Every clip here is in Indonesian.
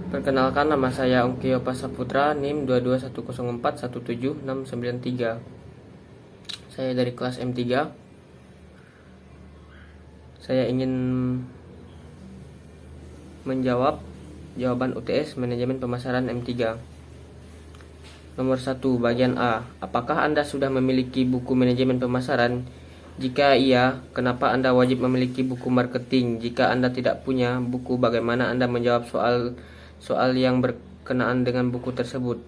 Perkenalkan, nama saya Ongkio Pasaputra, NIM 22104176993. Saya dari kelas M3. Saya ingin menjawab jawaban UTS Manajemen Pemasaran M3. Nomor 1, bagian A. Apakah Anda sudah memiliki buku manajemen pemasaran? Jika iya, kenapa Anda wajib memiliki buku marketing? Jika Anda tidak punya buku, bagaimana Anda menjawab soal yang berkenaan dengan buku tersebut?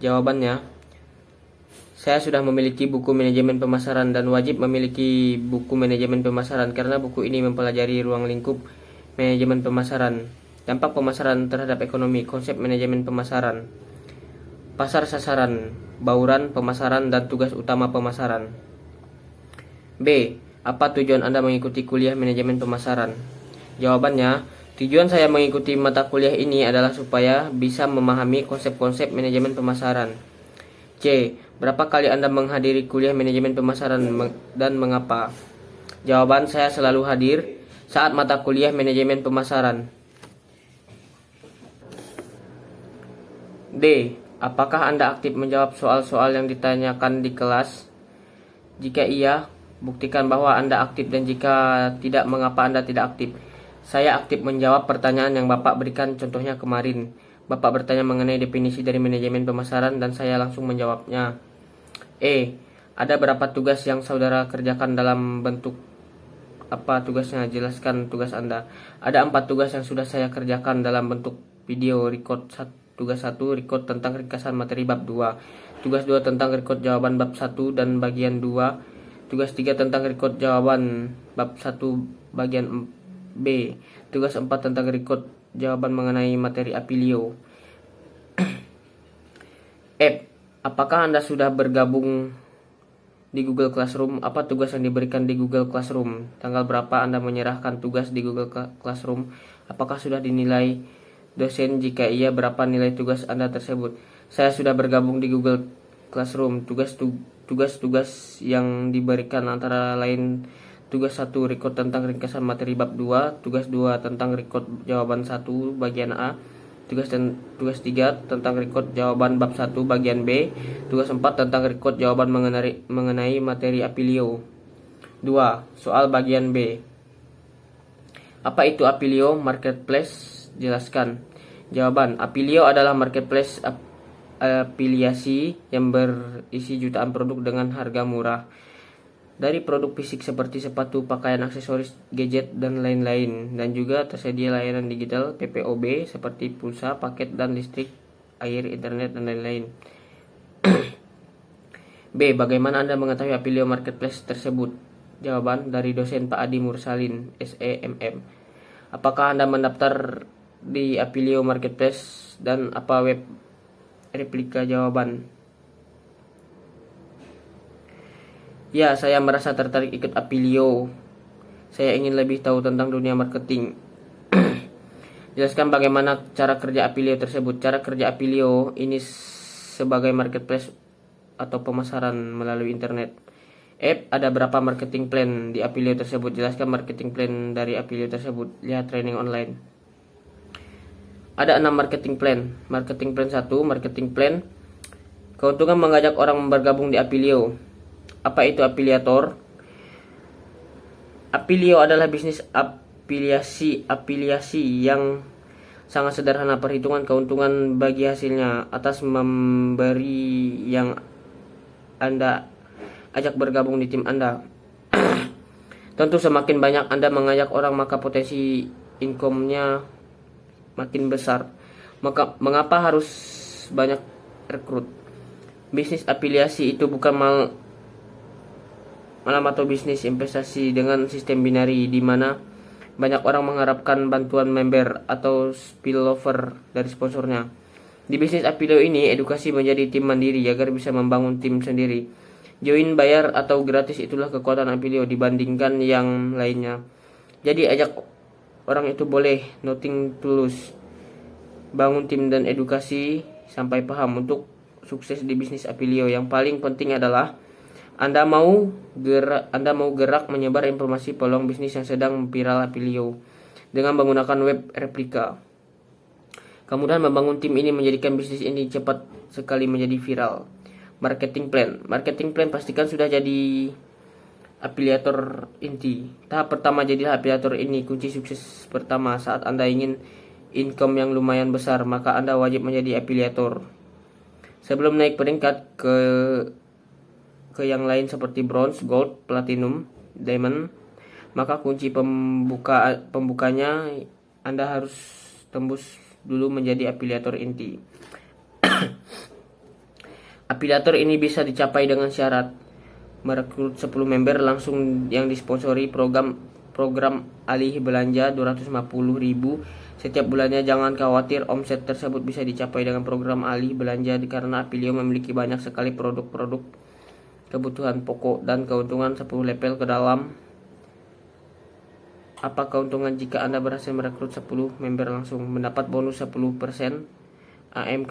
Jawabannya, saya sudah memiliki buku manajemen pemasaran dan wajib memiliki buku manajemen pemasaran karena buku ini mempelajari ruang lingkup manajemen pemasaran, dampak pemasaran terhadap ekonomi, konsep manajemen pemasaran, pasar sasaran, bauran pemasaran, dan tugas utama pemasaran. B. Apa tujuan Anda mengikuti kuliah manajemen pemasaran? Jawabannya, tujuan saya mengikuti mata kuliah ini adalah supaya bisa memahami konsep-konsep manajemen pemasaran. C. Berapa kali Anda menghadiri kuliah manajemen pemasaran dan mengapa? Jawaban, saya selalu hadir saat mata kuliah manajemen pemasaran. D. Apakah Anda aktif menjawab soal-soal yang ditanyakan di kelas? Jika iya, buktikan bahwa Anda aktif, dan jika tidak, mengapa Anda tidak aktif? Saya aktif menjawab pertanyaan yang Bapak berikan, contohnya kemarin. Bapak bertanya mengenai definisi dari manajemen pemasaran dan saya langsung menjawabnya. E. Ada berapa tugas yang saudara kerjakan dalam bentuk apa tugasnya? Jelaskan tugas Anda. Ada 4 tugas yang sudah saya kerjakan dalam bentuk video record. Tugas 1, record tentang ringkasan materi bab 2. Tugas 2 tentang record jawaban bab 1 dan bagian 2. Tugas 3 tentang record jawaban bab 1 bagian B. Tugas 4 tentang record jawaban mengenai materi Apilio. F. Apakah Anda sudah bergabung di Google Classroom? Apa tugas yang diberikan di Google Classroom? Tanggal berapa Anda menyerahkan tugas di Google Classroom? Apakah sudah dinilai dosen? Jika iya, berapa nilai tugas Anda tersebut? Saya sudah bergabung di Google Classroom. Tugas-tugas yang diberikan antara lain tugas 1, record tentang ringkasan materi bab 2, tugas 2 tentang record jawaban 1 bagian A, tugas 3 tentang record jawaban bab 1 bagian B, tugas 4 tentang record jawaban mengenai materi Apilio. 2. Soal bagian B. Apa itu Apilio Marketplace? Jelaskan. Jawaban, Apilio adalah marketplace afiliasi yang berisi jutaan produk dengan harga murah. Dari produk fisik seperti sepatu, pakaian, aksesoris, gadget, dan lain-lain. Dan juga tersedia layanan digital PPOB seperti pulsa, paket, dan listrik, air, internet, dan lain-lain. B. Bagaimana Anda mengetahui Apilio Marketplace tersebut? Jawaban, dari dosen Pak Adi Mursalin, SEMM. Apakah Anda mendaftar di Apilio Marketplace dan apa web replika? Jawaban, ya, saya merasa tertarik ikut Apilio. Saya ingin lebih tahu tentang dunia marketing. Jelaskan bagaimana cara kerja Apilio tersebut. Cara kerja Apilio ini sebagai marketplace atau pemasaran melalui internet. Ada berapa marketing plan di Apilio tersebut? Jelaskan marketing plan dari Apilio tersebut. Lihat training online. Ada 6 marketing plan. Marketing plan 1, marketing plan keuntungan mengajak orang bergabung di Apilio. Apa itu afiliator? Apilio adalah bisnis afiliasi yang sangat sederhana. Perhitungan keuntungan bagi hasilnya atas memberi yang Anda ajak bergabung di tim Anda. Tentu semakin banyak Anda mengajak orang, maka potensi income-nya makin besar. Mengapa harus banyak rekrut? Bisnis afiliasi itu bukan malam atau bisnis investasi dengan sistem binari, di mana banyak orang mengharapkan bantuan member atau spillover dari sponsornya. Di bisnis Apilio ini, edukasi menjadi tim mandiri agar bisa membangun tim sendiri. Join, bayar, atau gratis, itulah kekuatan Apilio dibandingkan yang lainnya. Jadi ajak orang itu boleh, nothing tulus. Bangun tim dan edukasi sampai paham untuk sukses di bisnis Apilio. Yang paling penting adalah Anda mau gerak menyebar informasi peluang bisnis yang sedang viral Apilio dengan menggunakan web replika. Kemudian membangun tim ini menjadikan bisnis ini cepat sekali menjadi viral. Marketing plan. Marketing plan pastikan sudah jadi afiliator inti. Tahap pertama jadilah afiliator ini kunci sukses pertama. Saat Anda ingin income yang lumayan besar, maka Anda wajib menjadi afiliator. Sebelum naik peringkat ke yang lain seperti bronze, gold, platinum, diamond, maka kunci pembukanya Anda harus tembus dulu menjadi afiliator inti. Afiliator ini bisa dicapai dengan syarat merekrut 10 member langsung yang disponsori program alih belanja 250.000 setiap bulannya. Jangan khawatir, omset tersebut bisa dicapai dengan program alih belanja karena Apilio memiliki banyak sekali produk-produk kebutuhan pokok dan keuntungan 10 level ke dalam. Apa keuntungan jika Anda berhasil merekrut 10 member langsung? Mendapat bonus 10% AM.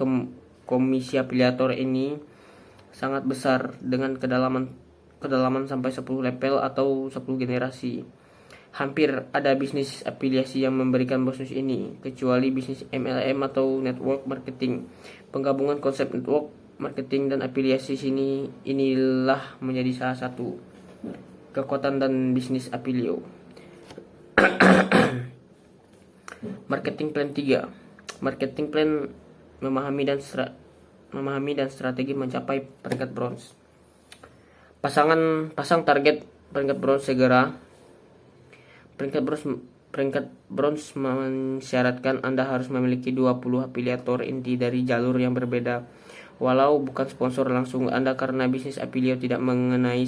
Komisi afiliator ini sangat besar dengan kedalaman sampai 10 level atau 10 generasi. Hampir ada bisnis afiliasi yang memberikan bonus ini, kecuali bisnis MLM atau network marketing. Penggabungan konsep network marketing dan afiliasi inilah menjadi salah satu kekuatan dan bisnis Apilio. Marketing plan 3. Marketing plan memahami dan strategi mencapai peringkat bronze. Pasang target peringkat bronze segera. Peringkat bronze mensyaratkan Anda harus memiliki 20 afiliator inti dari jalur yang berbeda. Walau bukan sponsor langsung Anda, karena bisnis Apilio tidak mengenai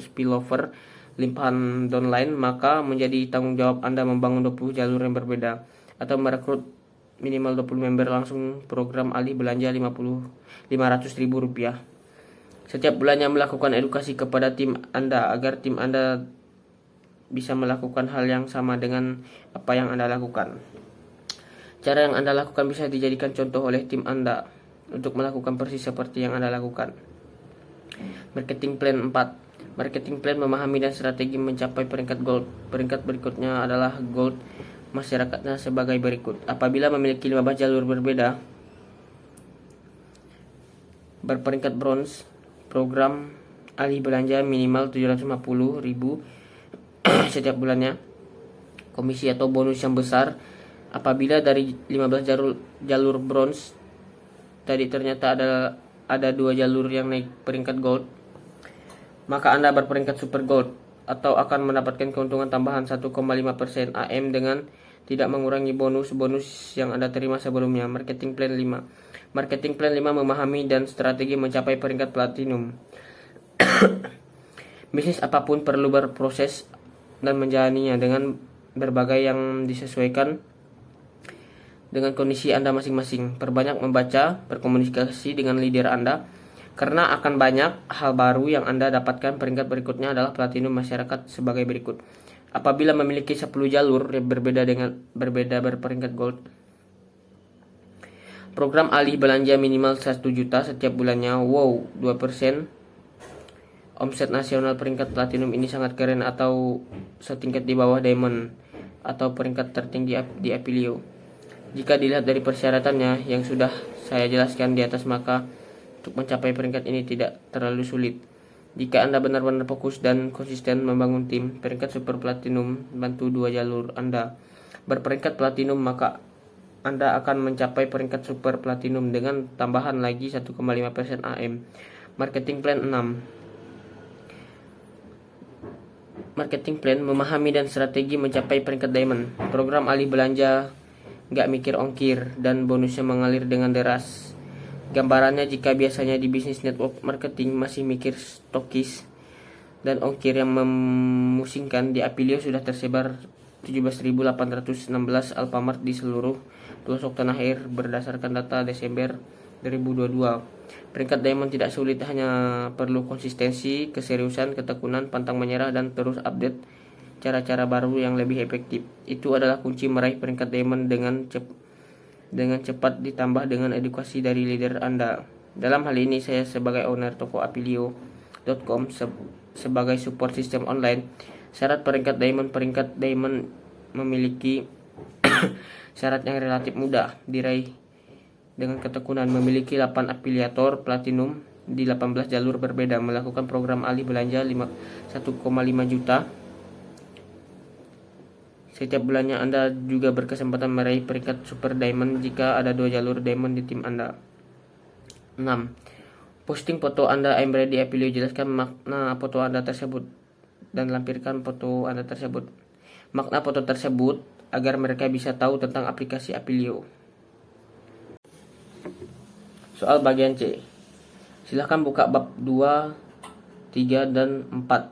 spillover limpahan downline, maka menjadi tanggung jawab Anda membangun 20 jalur yang berbeda atau merekrut minimal 20 member langsung program alih belanja 500.000 rupiah. Setiap bulannya melakukan edukasi kepada tim Anda agar tim Anda bisa melakukan hal yang sama dengan apa yang Anda lakukan. Cara yang Anda lakukan bisa dijadikan contoh oleh tim Anda untuk melakukan persis seperti yang Anda lakukan. Marketing plan 4. Marketing plan memahami dan strategi mencapai peringkat gold. Peringkat berikutnya adalah gold. Masyarakatnya sebagai berikut. Apabila memiliki 15 jalur berbeda, berperingkat bronze, program alih belanja minimal 750.000 setiap bulannya. Komisi atau bonus yang besar. Apabila dari 15 jalur bronze tadi ternyata ada 2 jalur yang naik peringkat gold, maka Anda berperingkat super gold atau akan mendapatkan keuntungan tambahan 1,5% AM dengan tidak mengurangi bonus yang Anda terima sebelumnya. Marketing plan 5. Marketing plan 5 memahami dan strategi mencapai peringkat platinum. Bisnis apapun perlu berproses dan menjalaninya dengan berbagai yang disesuaikan dengan kondisi Anda masing-masing. Perbanyak membaca, berkomunikasi dengan leader Anda, karena akan banyak hal baru yang Anda dapatkan. Peringkat berikutnya adalah platinum masyarakat sebagai berikut. Apabila memiliki 10 jalur yang berbeda berperingkat gold. Program alih belanja minimal 1 juta setiap bulannya. Wow, 2%. Omset nasional peringkat platinum ini sangat keren atau setingkat di bawah diamond atau peringkat tertinggi di Apilio. Jika dilihat dari persyaratannya yang sudah saya jelaskan di atas, maka untuk mencapai peringkat ini tidak terlalu sulit. Jika Anda benar-benar fokus dan konsisten membangun tim, peringkat super platinum bantu 2 jalur Anda berperingkat platinum, maka Anda akan mencapai peringkat super platinum dengan tambahan lagi 1,5% AM. Marketing plan 6. Marketing plan memahami dan strategi mencapai peringkat diamond. Program alih belanja nggak mikir ongkir dan bonusnya mengalir dengan deras. Gambarannya, jika biasanya di bisnis network marketing masih mikir stokis dan ongkir yang memusingkan, di Apilio sudah tersebar 17.816 Alfamart di seluruh pelosok tanah air berdasarkan data Desember 2022. Peringkat diamond tidak sulit, hanya perlu konsistensi, keseriusan, ketekunan, pantang menyerah, dan terus update cara-cara baru yang lebih efektif. Itu adalah kunci meraih peringkat diamond dengan cepat ditambah dengan edukasi dari leader Anda. Dalam hal ini saya sebagai owner toko apilio.com sebagai support sistem online. Syarat peringkat diamond memiliki Syarat yang relatif mudah diraih dengan ketekunan, memiliki 8 afiliator platinum di 18 jalur berbeda, melakukan program alih belanja 1,5 juta. Setiap bulannya Anda juga berkesempatan meraih peringkat Super Diamond jika ada 2 jalur Diamond di tim Anda. 6. Posting foto Anda embed di Apilio, jelaskan makna foto Anda tersebut dan lampirkan foto Anda tersebut. Makna foto tersebut agar mereka bisa tahu tentang aplikasi Apilio. Soal bagian C. Silahkan buka bab 2, 3, dan 4.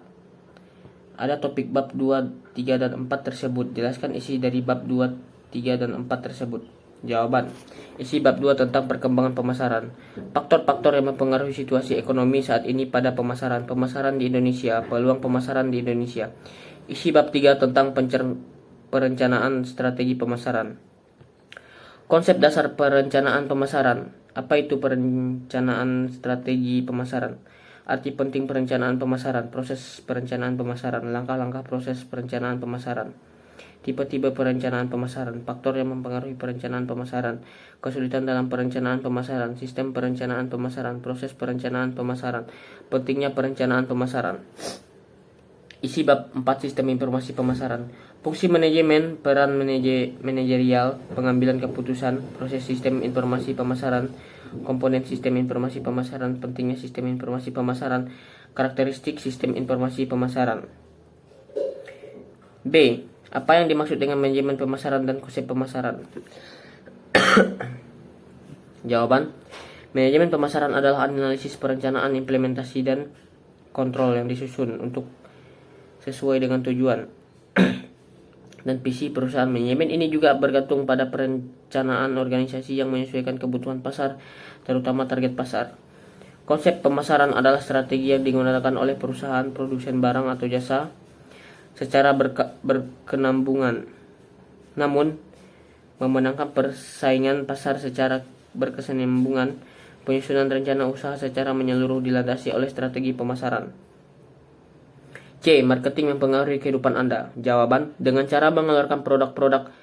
Ada topik bab 2, 3, dan 4 tersebut. Jelaskan isi dari bab 2, 3, dan 4 tersebut. Jawaban. Isi bab 2 tentang perkembangan pemasaran. Faktor-faktor yang mempengaruhi situasi ekonomi saat ini pada pemasaran. Pemasaran di Indonesia, peluang pemasaran di Indonesia. Isi bab 3 tentang perencanaan strategi pemasaran. Konsep dasar perencanaan pemasaran. Apa itu perencanaan strategi pemasaran? Arti penting perencanaan pemasaran, proses perencanaan pemasaran, langkah-langkah proses perencanaan pemasaran. Tipe-tipe perencanaan pemasaran, faktor yang mempengaruhi perencanaan pemasaran, kesulitan dalam perencanaan pemasaran, sistem perencanaan pemasaran, proses perencanaan pemasaran, pentingnya perencanaan pemasaran. Isi bab 4 sistem informasi pemasaran. Fungsi manajemen, peran manajerial, pengambilan keputusan, proses sistem informasi pemasaran, komponen sistem informasi pemasaran, pentingnya sistem informasi pemasaran, karakteristik sistem informasi pemasaran. B. Apa yang dimaksud dengan manajemen pemasaran dan konsep pemasaran? Jawaban. Manajemen pemasaran adalah analisis perencanaan, implementasi, dan kontrol yang disusun untuk sesuai dengan tujuan dan visi perusahaan. Manajemen ini juga bergantung pada perencanaan organisasi yang menyesuaikan kebutuhan pasar, terutama target pasar. Konsep pemasaran adalah strategi yang digunakan oleh perusahaan produsen barang atau jasa secara berkenambungan, namun memenangkan persaingan pasar secara berkesinambungan. Penyusunan rencana usaha secara menyeluruh dilandasi oleh strategi pemasaran. C. Marketing mempengaruhi kehidupan Anda. Jawaban. Dengan cara mengeluarkan produk-produk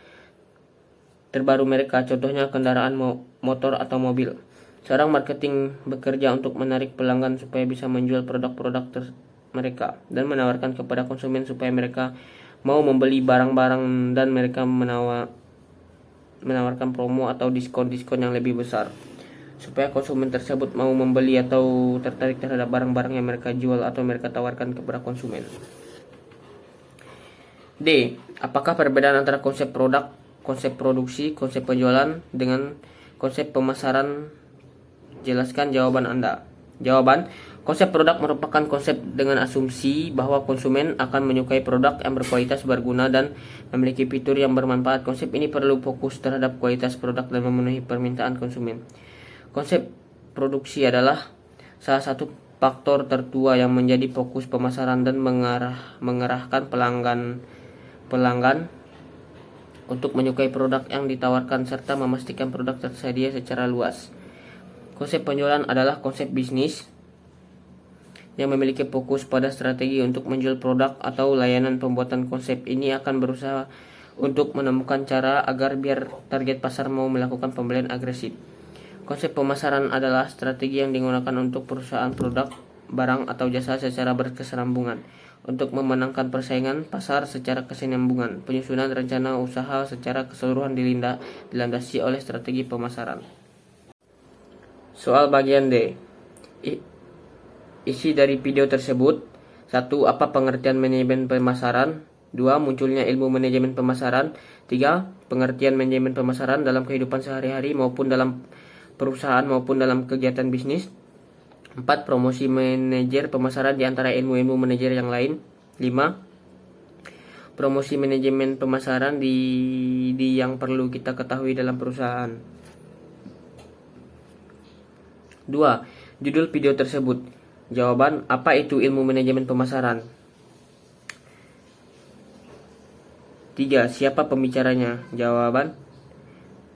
terbaru mereka, contohnya kendaraan motor atau mobil. Seorang marketing bekerja untuk menarik pelanggan supaya bisa menjual produk-produk mereka dan menawarkan kepada konsumen supaya mereka mau membeli barang-barang, dan mereka menawarkan promo atau diskon-diskon yang lebih besar supaya konsumen tersebut mau membeli atau tertarik terhadap barang-barang yang mereka jual atau mereka tawarkan kepada konsumen. D. Apakah perbedaan antara konsep produk, konsep produksi, konsep penjualan dengan konsep pemasaran? Jelaskan jawaban Anda. Jawaban. Konsep produk merupakan konsep dengan asumsi bahwa konsumen akan menyukai produk yang berkualitas, berguna, dan memiliki fitur yang bermanfaat. Konsep ini perlu fokus terhadap kualitas produk dan memenuhi permintaan konsumen. Konsep produksi adalah salah satu faktor tertua yang menjadi fokus pemasaran dan mengarahkan pelanggan untuk menyukai produk yang ditawarkan serta memastikan produk tersedia secara luas. Konsep penjualan adalah konsep bisnis yang memiliki fokus pada strategi untuk menjual produk atau layanan. Pembuatan konsep ini akan berusaha untuk menemukan cara agar biar target pasar mau melakukan pembelian agresif. Konsep pemasaran adalah strategi yang digunakan untuk perusahaan produk, barang, atau jasa secara berkesinambungan untuk memenangkan persaingan pasar secara kesinambungan. Penyusunan rencana usaha secara keseluruhan dilandasi oleh strategi pemasaran. Soal bagian D. Isi dari video tersebut. 1. Apa pengertian manajemen pemasaran? 2. Munculnya ilmu manajemen pemasaran. 3. Pengertian manajemen pemasaran dalam kehidupan sehari-hari maupun dalam perusahaan maupun dalam kegiatan bisnis. 4. Promosi manajer pemasaran di antara ilmu-ilmu manajer yang lain. 5. Promosi manajemen pemasaran di yang perlu kita ketahui dalam perusahaan. 2. Judul video tersebut. Jawaban. Apa itu ilmu manajemen pemasaran? 3. Siapa pembicaranya? Jawaban.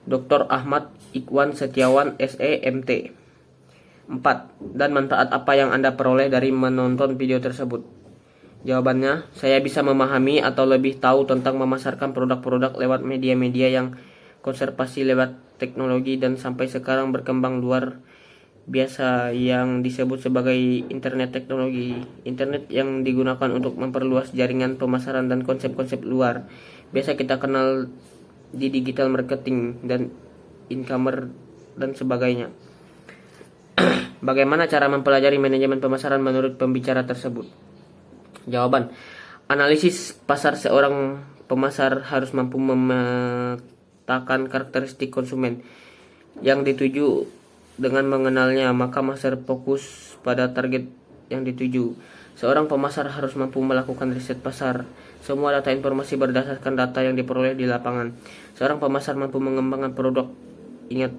Dr. Ahmad Ikhwan Setiawan, SE, MT. 4. Dan manfaat apa yang Anda peroleh dari menonton video tersebut? Jawabannya, saya bisa memahami atau lebih tahu tentang memasarkan produk-produk lewat media-media yang konservasi lewat teknologi dan sampai sekarang berkembang luar biasa yang disebut sebagai internet teknologi. Internet yang digunakan untuk memperluas jaringan pemasaran dan konsep-konsep luar. Biasa kita kenal di digital marketing dan e-commerce dan sebagainya. Bagaimana cara mempelajari manajemen pemasaran menurut pembicara tersebut? Jawaban. Analisis pasar. Seorang pemasar harus mampu memetakan karakteristik konsumen yang dituju. Dengan mengenalnya, maka master fokus pada target yang dituju. Seorang pemasar harus mampu melakukan riset pasar. Semua data informasi berdasarkan data yang diperoleh di lapangan. Seorang pemasar mampu mengembangkan produk. Ingat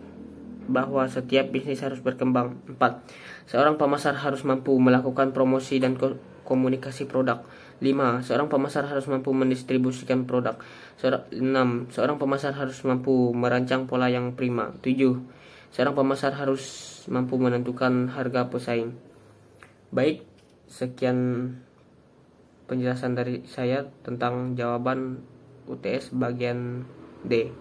bahwa setiap bisnis harus berkembang. 4. Seorang pemasar harus mampu melakukan promosi dan komunikasi produk. 5. Seorang pemasar harus mampu mendistribusikan produk. 6. Seorang pemasar harus mampu merancang pola yang prima. 7. Seorang pemasar harus mampu menentukan harga pesaing. Baik, sekian penjelasan dari saya tentang jawaban UTS bagian D.